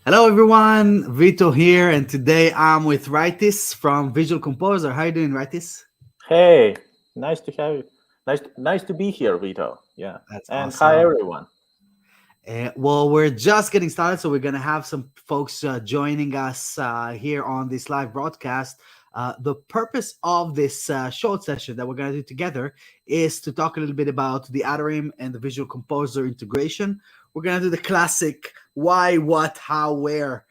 Hello everyone, Vito here, and today I'm with Rightis from Visual Composer. How you doing, Rightis? Hey, nice to have you. Nice to be here, Vito. Yeah, That's and hi awesome. everyone. Well, we're just getting started, so we're going to have some folks joining us here on this live broadcast. The purpose of this short session that we're going to do together is to talk a little bit about the Atarim and the Visual Composer integration. We're going to do the classic why, what, how, where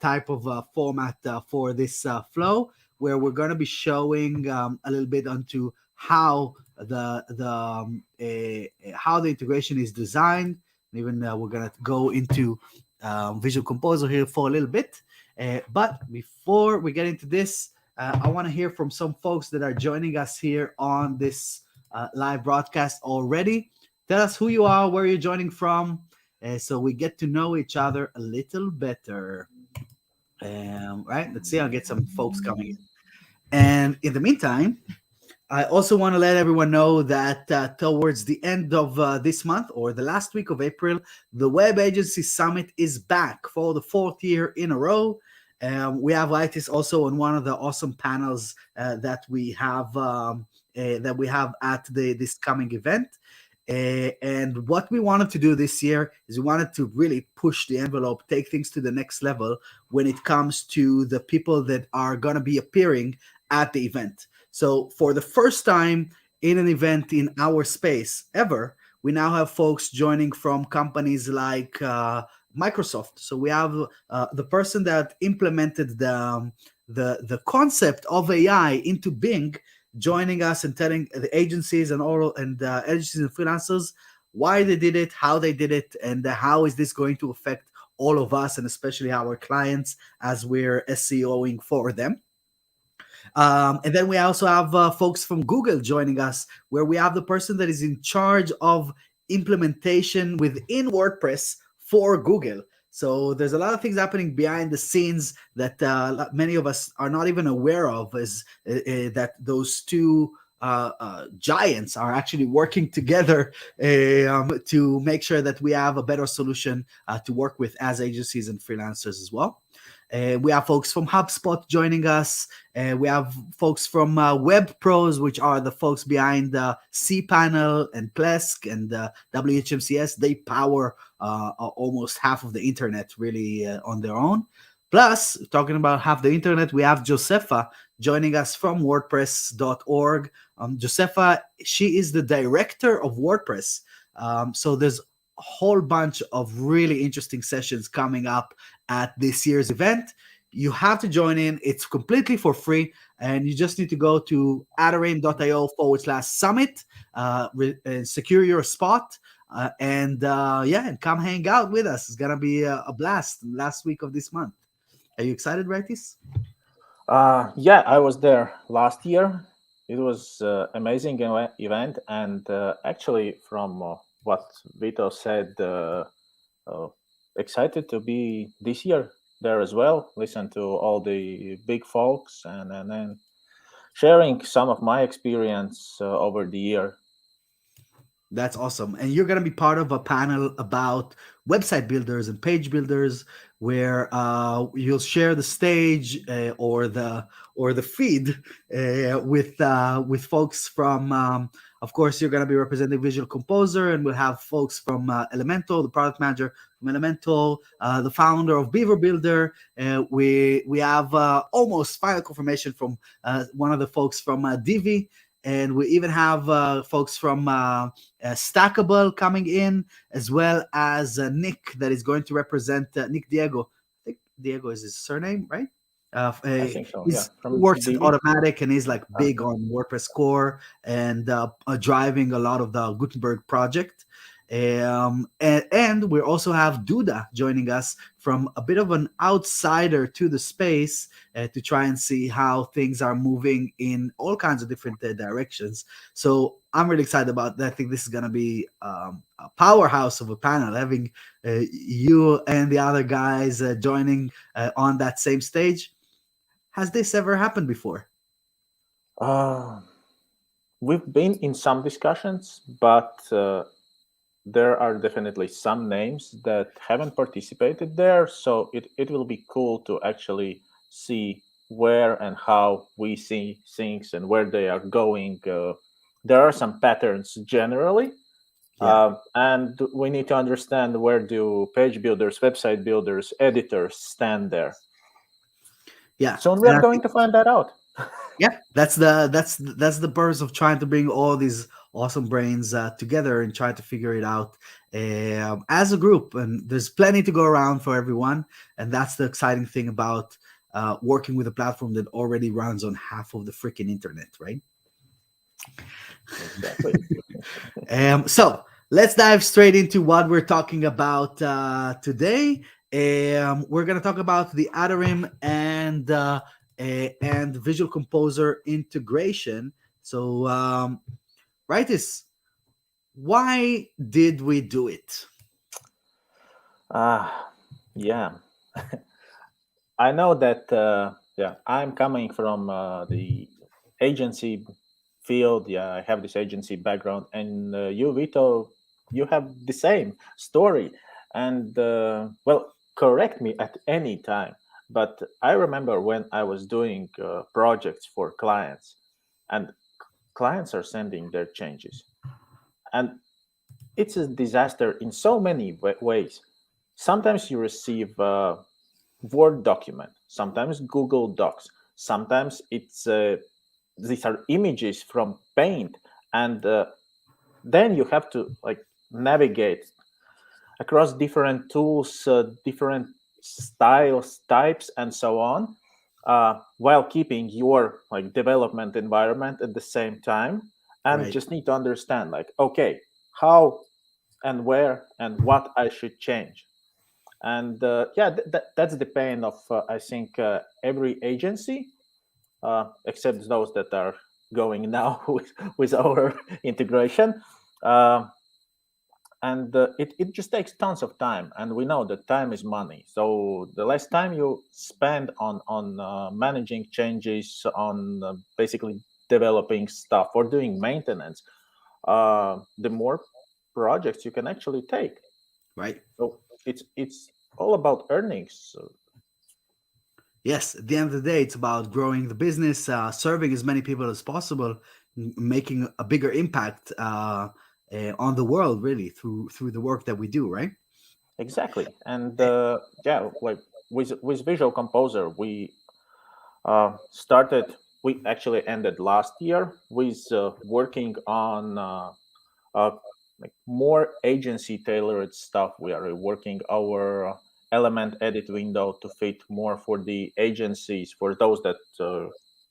type of format for this flow, where we're going to be showing a little bit onto how the integration is designed. Even we're gonna go into Visual Composer here for a little bit. But before we get into this, I want to hear from some folks that are joining us here on this live broadcast already. Tell us who you are, where you're joining from, so we get to know each other a little better. Right? Let's see. I'll get some folks coming in. And in the meantime, I also want to let everyone know that towards the end of this month or the last week of April, the Web Agency Summit is back for the fourth year in a row. We have Itis also on one of the awesome panels that we have at this coming event. And what we wanted to do this year is we wanted to really push the envelope, take things to the next level when it comes to the people that are going to be appearing at the event. So, for the first time in an event in our space ever, we now have folks joining from companies like Microsoft. So, we have the person that implemented the concept of AI into Bing joining us and telling the agencies and agencies and freelancers why they did it, how they did it, and how is this going to affect all of us and especially our clients as we're SEOing for them. And then we also have folks from Google joining us, where we have the person that is in charge of implementation within WordPress for Google. So there's a lot of things happening behind the scenes that many of us are not even aware of, is that those two giants are actually working together to make sure that we have a better solution to work with as agencies and freelancers as well. We have folks from HubSpot joining us. We have folks from Web Pros, which are the folks behind cPanel and Plesk and WHMCS. They power almost half of the internet really on their own. Plus, talking about half the internet, we have Josefa joining us from WordPress.org. Josefa, she is the director of WordPress. So there's a whole bunch of really interesting sessions coming up at this year's event. You have to join in. It's completely for free. And you just need to go to atarim.io/summit, and secure your spot. And come hang out with us. It's going to be a blast last week of this month. Are you excited, Righties? Yeah, I was there last year. It was amazing event, and actually, from what Vito said, uh, excited to be this year there as well. Listen to all the big folks, and then sharing some of my experience over the year. That's awesome. And you're going to be part of a panel about website builders and page builders where you'll share the stage or the feed with folks from of course you're going to be representing Visual Composer, and we'll have folks from Elemental, the product manager from Elemental, the founder of Beaver Builder. We have almost final confirmation from one of the folks from Divi, and we even have folks from Stackable coming in, as well as Nick that is going to represent Nick Diego. I think Diego is his surname, right? I think so. Yeah, He from works at DB. Automatic and he's like big on WordPress core and driving a lot of the Gutenberg project. And we also have Duda joining us from a bit of an outsider to the space to try and see how things are moving in all kinds of different directions. So I'm really excited about that. I think this is going to be a powerhouse of a panel, having you and the other guys joining on that same stage. Has this ever happened before? Uh, we've been in some discussions, but there are definitely some names that haven't participated there, so it will be cool to actually see where and how we see things and where they are going. There are some patterns generally, Yeah, and we need to understand where do page builders, website builders, editors stand there. yeah, Soon we and are I going think to find that out. yeah, that's the purpose of trying to bring all these awesome brains together and try to figure it out as a group. And there's plenty to go around for everyone, and that's the exciting thing about working with a platform that already runs on half of the freaking internet, right? Exactly. So let's dive straight into what we're talking about today. We're going to talk about the Atarim and Visual Composer integration. So, right, is why did we do it? Yeah. I know that yeah, I'm coming from the agency field. Yeah, I have this agency background, and you, Vito, you have the same story. And well, correct me at any time, but I remember when I was doing projects for clients, and clients are sending their changes, and it's a disaster in so many ways. Sometimes you receive Word document, sometimes Google Docs, sometimes it's these are images from Paint, and then you have to like navigate across different tools, different styles, types, and so on, while keeping your like development environment at the same time, and Right, just need to understand like okay, how and where and what I should change. And yeah, that's the pain of I think every agency, except those that are going now with our integration. Uh, and it just takes tons of time, and we know that time is money. So the less time you spend on managing changes, on basically developing stuff or doing maintenance, the more projects you can actually take. right. So it's all about earnings. So Yes, at the end of the day, it's about growing the business, serving as many people as possible, making a bigger impact on the world, really, through the work that we do, right? exactly, and yeah, like with Visual Composer, we started. We actually ended last year with working on uh, like more agency tailored stuff. We are working our element edit window to fit more for the agencies, for those that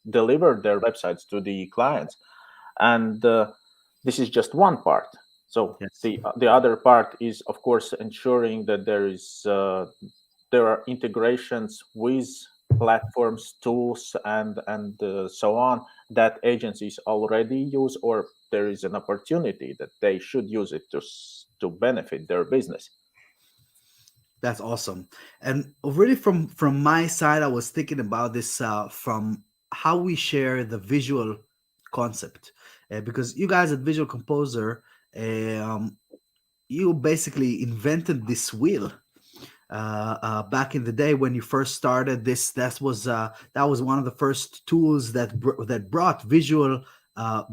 deliver their websites to the clients, and this is just one part. So Yes. the other part is of course ensuring that there are integrations with platforms, tools, and so on that agencies already use, or there is an opportunity that they should use it to benefit their business. That's awesome. And really, from my side, I was thinking about this from how we share the visual concept, because you guys at Visual Composer, um, you basically invented this wheel back in the day when you first started this. That was one of the first tools that brought uh,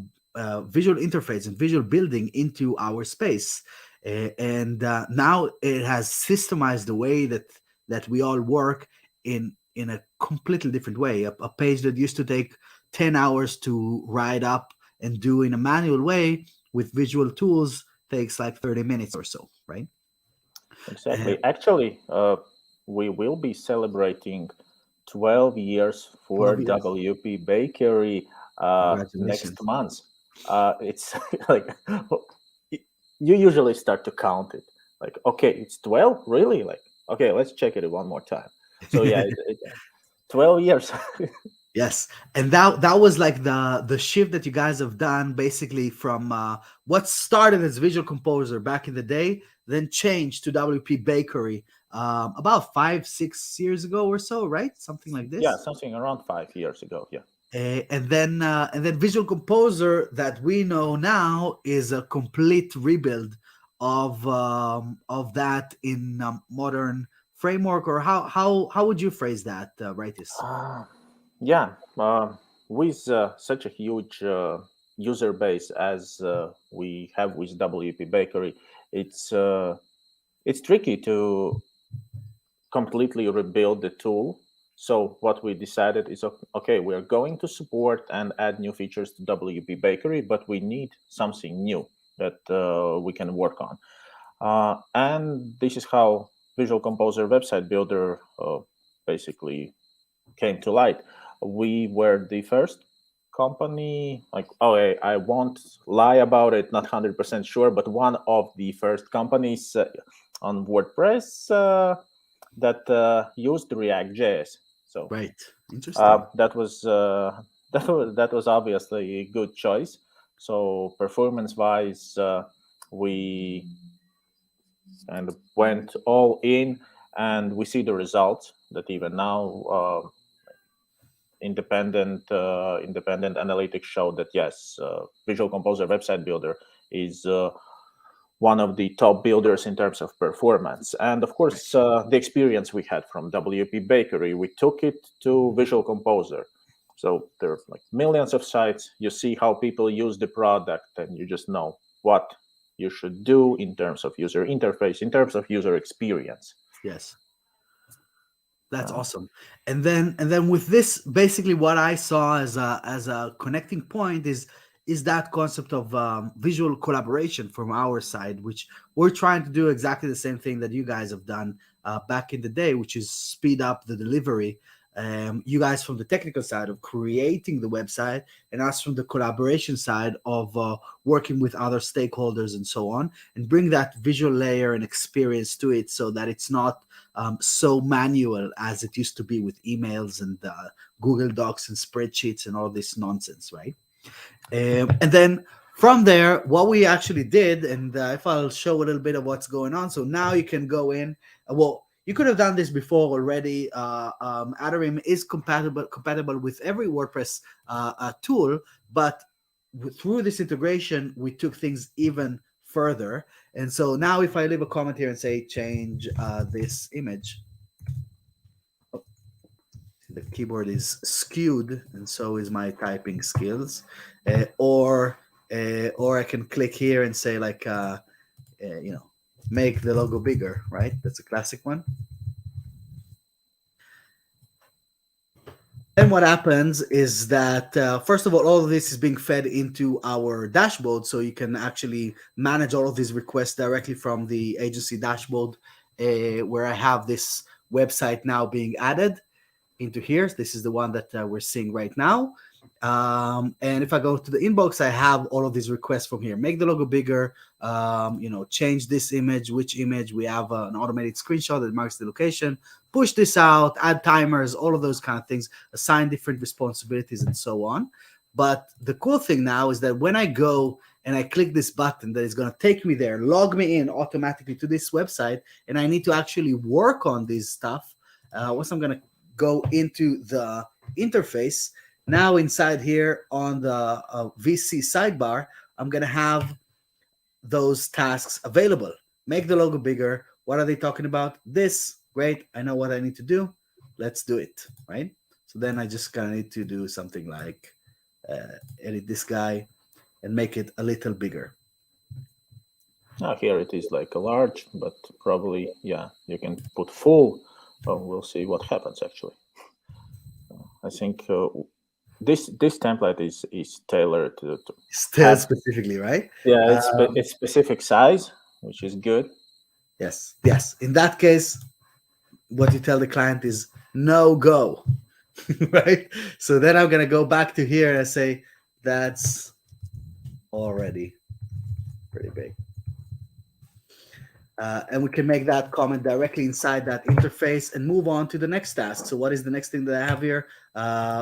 visual interface and visual building into our space. And now it has systemized the way that we all work in a completely different way. A page that used to take 10 hours to write up and do in a manual way with visual tools takes like 30 minutes or so, right? Uh, Exactly. Actually, we will be celebrating 12 years for 12 years. WP Bakery next Congratulations. month. It's like you usually start to count it. Like, okay, it's 12? Really? Like, okay, let's check it one more time. So, yeah, 12 years. Yes, and that was like the shift that you guys have done, basically from what started as Visual Composer back in the day, then changed to WP Bakery about 5 6 years ago or so, right? Something like Yeah, this. something around 5 years ago. Yeah. And then Visual Composer that we know now is a complete rebuild of that in modern framework, or how would you phrase that, Rightis? Uh, yeah, with such a huge user base as we have with WP Bakery, it's uh, it's tricky to completely rebuild the tool. So what we decided is okay, we are going to support and add new features to WP Bakery, but we need something new that we can work on. And this is how Visual Composer Website Builder basically came to light. We were the first company, like, oh, I won't lie about it, not 100% sure, but one of the first companies on WordPress that used React.js. So Right. Interesting. that was that was obviously a good choice. So performance wise, we and went all in, and we see the results that even now independent analytics show that yes, Visual Composer Website Builder is one of the top builders in terms of performance. And of Right. course, the experience we had from WP Bakery, we took it to Visual Composer. So there are like millions of sites. You see how people use the product, and you just know what you should do in terms of user interface, in terms of user experience. Yes. That's Uh, awesome. And then with this, basically what I saw as a connecting point is that concept of visual collaboration from our side, which we're trying to do exactly the same thing that you guys have done back in the day, which is speed up the delivery. You guys from the technical side of creating the website, and us from the collaboration side of working with other stakeholders and so on, and bring that visual layer and experience to it, so that it's not so manual as it used to be with emails and Google Docs and spreadsheets and all this nonsense, right? And then from there, what we actually did, and if I'll show a little bit of what's going on, so now you can go in. Well, you could have done this before already. Atarim is compatible with every WordPress tool, but through this integration, we took things even further. And so now, if I leave a comment here and say change this image, the keyboard is skewed, and so is my typing skills. Or I can click here and say like, make the logo bigger. Right, that's a classic one. Then what happens is that first of all of this is being fed into our dashboard, so you can actually manage all of these requests directly from the agency dashboard, where I have this website now being added into here. This is the one that we're seeing right now. And if I go to the inbox, I have all of these requests from here. Make the logo bigger, change this image, which image. We have an automated screenshot that marks the location, push this out, add timers, all of those kind of things, assign different responsibilities and so on. But the cool thing now is that when I go and I click this button, that is going to take me there, log me in automatically to this website, and I need to actually work on this stuff. Once I'm going to go into the interface, now inside here on the VC sidebar, I'm going to have those tasks available. Make the logo bigger. What are they talking about? This. Great. I know what I need to do. Let's do it. Right. So then I just kind of need to do something like edit this guy and make it a little bigger. now here it is like a large, but probably, yeah, you can put full. Well, we'll see what happens actually. I think this template is tailored to Still have, specifically, right? yeah, it's specific size, which is good. Yes. Yes. In that case, what you tell the client is no go. Right? So then I'm going to go back to here and say that's already pretty big. And we can make that comment directly inside that interface and move on to the next task. So what is the next thing that I have here?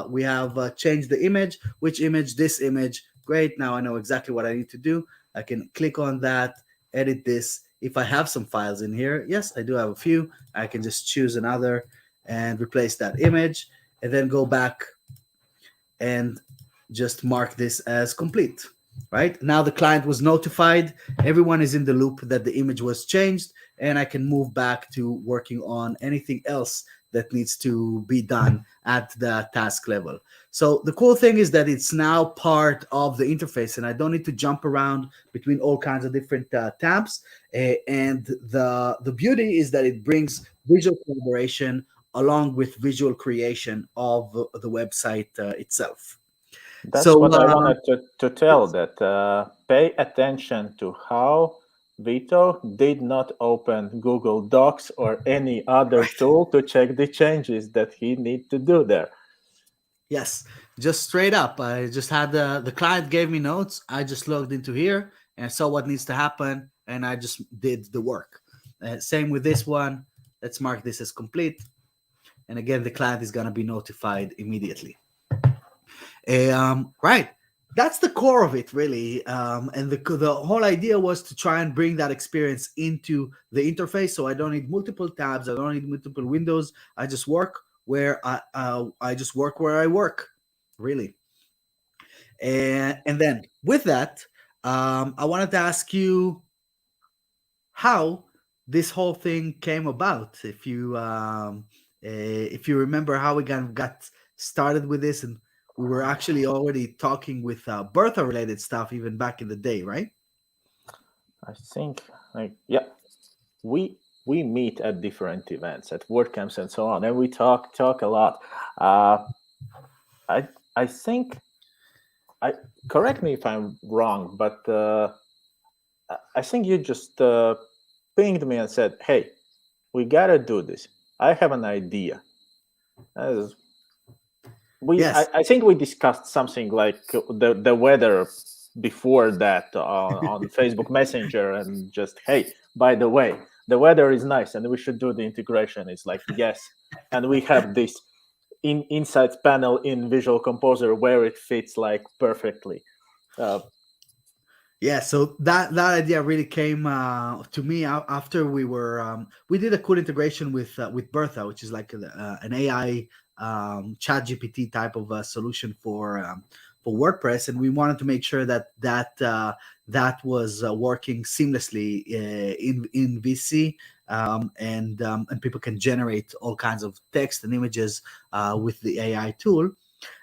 We have changed the image. Which image? This image. Great. Now I know exactly what I need to do. I can click on that, edit this. If I have some files in here, yes, I do have a few. I can just choose another and replace that image, and then go back and just mark this as complete. right? Now the client was notified, everyone is in the loop that the image was changed, and I can move back to working on anything else that needs to be done at the task level. So the cool thing is that it's now part of the interface, and I don't need to jump around between all kinds of different tabs. And the beauty is that it brings visual collaboration along with visual creation of the website itself. That's So what I wanted to tell, that pay attention to how Vito did not open Google Docs or any other tool to check the changes that he need to do there. yes, just straight up. I just had the client gave me notes. I just logged into here and saw what needs to happen, and I just did the work. Same with this one. Let's mark this as complete, and again, the client is gonna be notified immediately. Right. That's the core of it, really. And the whole idea was to try and bring that experience into the interface. So I don't need multiple tabs. I don't need multiple windows. I just work where I just work where I work, really. And then with that, I wanted to ask you how this whole thing came about. If you remember how we got started with this, and we were actually already talking with Bertha related stuff even back in the day, right? I think, like, yeah, we meet at different events, at WordCamps and so on, and we talk a lot. Uh, I think, I correct me if I'm wrong, but I think you just pinged me and said, "Hey, we gotta do this. I have an idea." As Yes. I think we discussed something like the weather before that on Facebook Messenger, and just, hey, by the way, the weather is nice and we should do the integration. It's like, yes, and we have this insights panel in Visual Composer where it fits like perfectly. Uh, Yeah, so that idea really came to me after we did a cool integration with Bertha, which is like an AI chat GPT type of a solution for WordPress, and we wanted to make sure that was working seamlessly in VC, and people can generate all kinds of text and images with the AI tool.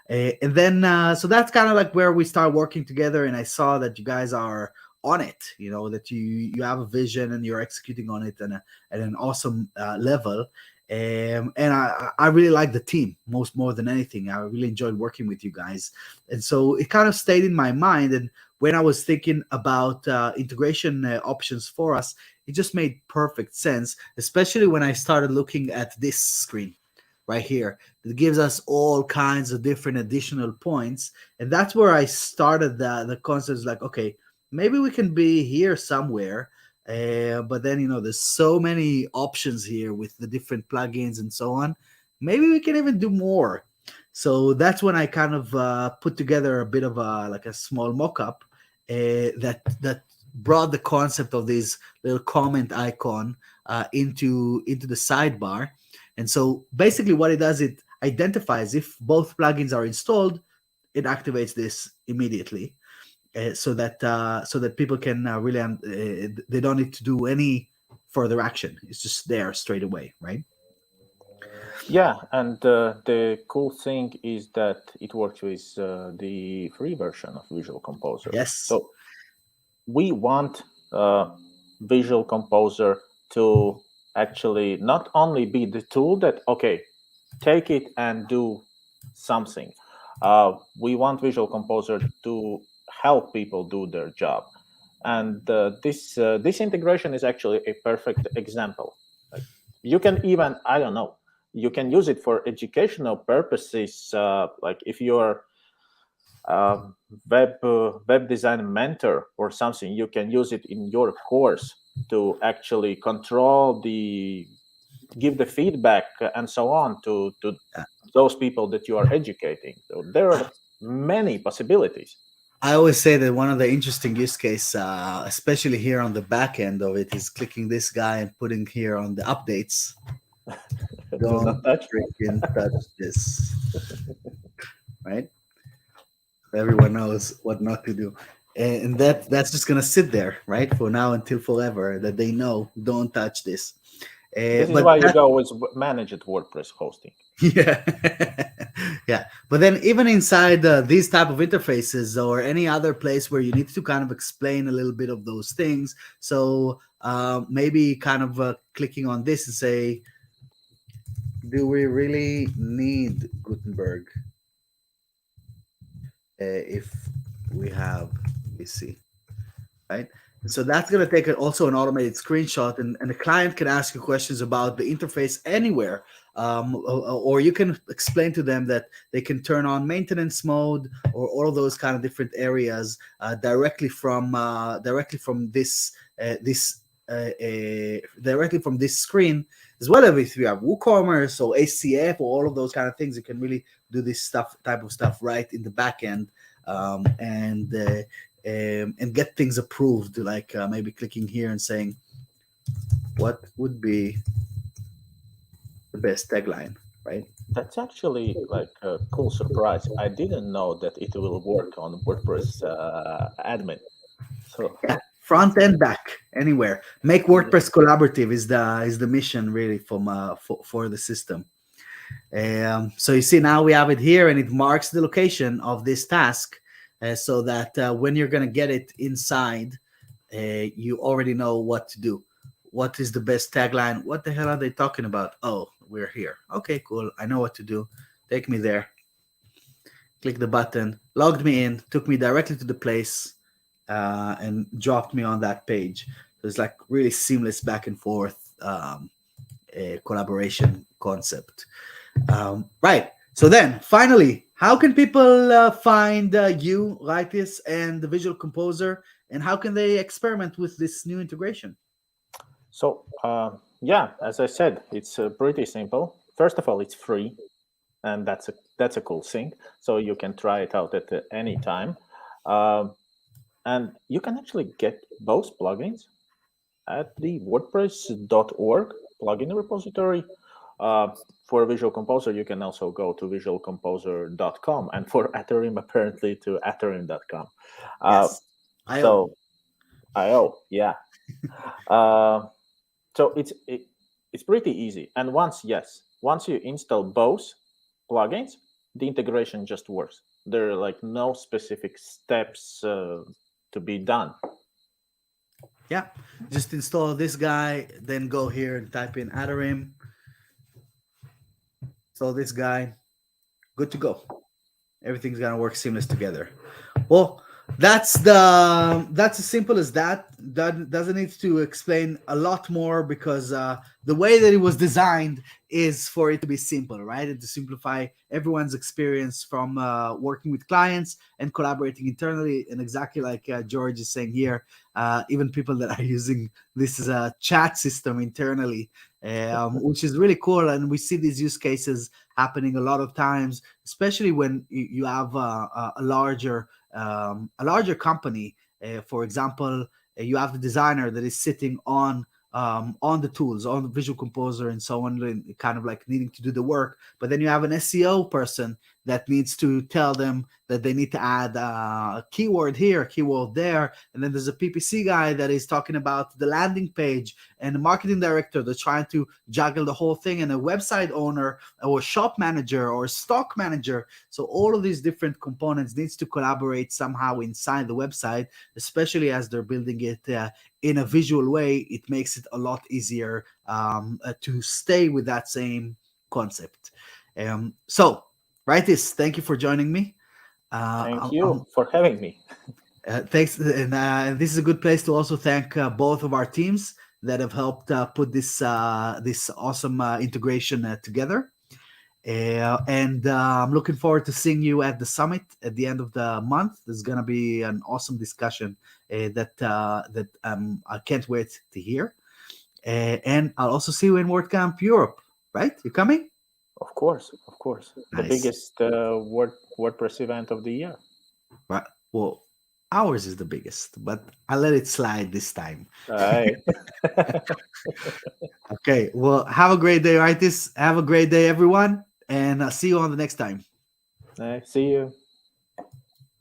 And then so that's kind of like where we start working together, and I saw that you guys are on it, that you have a vision and you're executing on it at an awesome level. And I really like the team more than anything. I really enjoyed working with you guys, and so it kind of stayed in my mind. And when I was thinking about integration options for us, it just made perfect sense, especially when I started looking at this screen right here that gives us all kinds of different additional points. And that's where I started the concept is like, okay, maybe we can be here somewhere. But then, there's so many options here with the different plugins and so on. Maybe we can even do more. So that's when I kind of put together a bit of like a small mock-up that brought the concept of this little comment icon into the sidebar. And so basically what it does, it identifies if both plugins are installed, it activates this immediately, so that people can really they don't need to do any further action. It's just there straight away, right? yeah, and the cool thing is that it works with the free version of Visual Composer. Yes. So we want Visual Composer to actually not only be the tool that, okay, take it and do something. We want Visual Composer to help people do their job, and this integration is actually a perfect example. Like, you can even, I don't know, you can use it for educational purposes. Like if you're web design mentor or something, you can use it in your course to actually control give the feedback and so on to those people that you are educating. So there are many possibilities. I always say that one of the interesting use case, especially here on the back end of it, is clicking this guy and putting here on the updates. Do Don't not touch. freaking touch this, right? Everyone knows what not to do. and that's just gonna sit there, right, for now until forever. That they know, don't touch this. This is But why you that go with managed WordPress hosting. yeah, yeah. But then even inside these type of interfaces or any other place where you need to kind of explain a little bit of those things, so maybe kind of clicking on this and say, do we really need Gutenberg if we have VC? Right? And so that's going to take also an automated screenshot, and the client can ask you questions about the interface anywhere. Or you can explain to them that they can turn on maintenance mode or all of those kind of different areas directly from directly from this screen, as well as if you have WooCommerce or ACF or all of those kind of things. You can really do this type of stuff right in the back end, and get things approved, like maybe clicking here and saying, what would be the best tagline, right? That's actually like a cool surprise. I didn't know that it will work on WordPress admin. So Yeah, front and back, anywhere. Make WordPress collaborative is the mission really for the system. So you see now we have it here, and it marks the location of this task, so that when you're going to get it inside, you already know what to do. What is the best tagline? What the hell are they talking about? Oh, we're here. Okay, cool. I know what to do. Take me there. Click the button. Logged me in. Took me directly to the place, and dropped me on that page. So it's like really seamless back and forth collaboration concept. Right. So then, finally, how can people find you, Lytis, and the Visual Composer, and how can they experiment with this new integration? So yeah, as I said, it's pretty simple. First of all, it's free, and that's a cool thing. So you can try it out at any time, and you can actually get both plugins at the WordPress.org plugin repository. For Visual Composer, you can also go to visualcomposer.com, and for Atarim, apparently to atarim.com. Yes. So IO, yeah. Uh, so it's pretty easy. And once you install both plugins, the integration just works. There are like no specific steps to be done. Yeah. Just install this guy, then go here and type in Atarim. Install this guy. Good to go. Everything's gonna work seamless together. Well, that's as simple as that. That doesn't need to explain a lot more, because the way that it was designed is for it to be simple, right? And to simplify everyone's experience from working with clients and collaborating internally. And exactly like George is saying here, even people that are using this as a chat system internally, which is really cool. And we see these use cases happening a lot of times, especially when you have a larger company. For example, you have the designer that is sitting on the tools, on the Visual Composer, and so on, kind of like needing to do the work. But then you have an SEO person that needs to tell them that they need to add a keyword here, a keyword there. And then there's a PPC guy that is talking about the landing page, and a marketing director that's trying to juggle the whole thing, and a website owner or shop manager or stock manager. So all of these different components needs to collaborate somehow inside the website, especially as they're building it in a visual way. It makes it a lot easier to stay with that same concept. So, Rightis, thank you for joining me. Thank you for having me. Thanks, and this is a good place to also thank both of our teams that have helped put this awesome integration together. And I'm looking forward to seeing you at the summit at the end of the month. There's going to be an awesome discussion that I can't wait to hear. And I'll also see you in WordCamp Europe, right? You coming? Of course. The Nice. biggest WordPress event of the year. Right. Well, ours is the biggest, but I'll let it slide this time. Right. Okay. Well, have a great day, Rightis. Have a great day, everyone. And I'll see you on the next time. See you.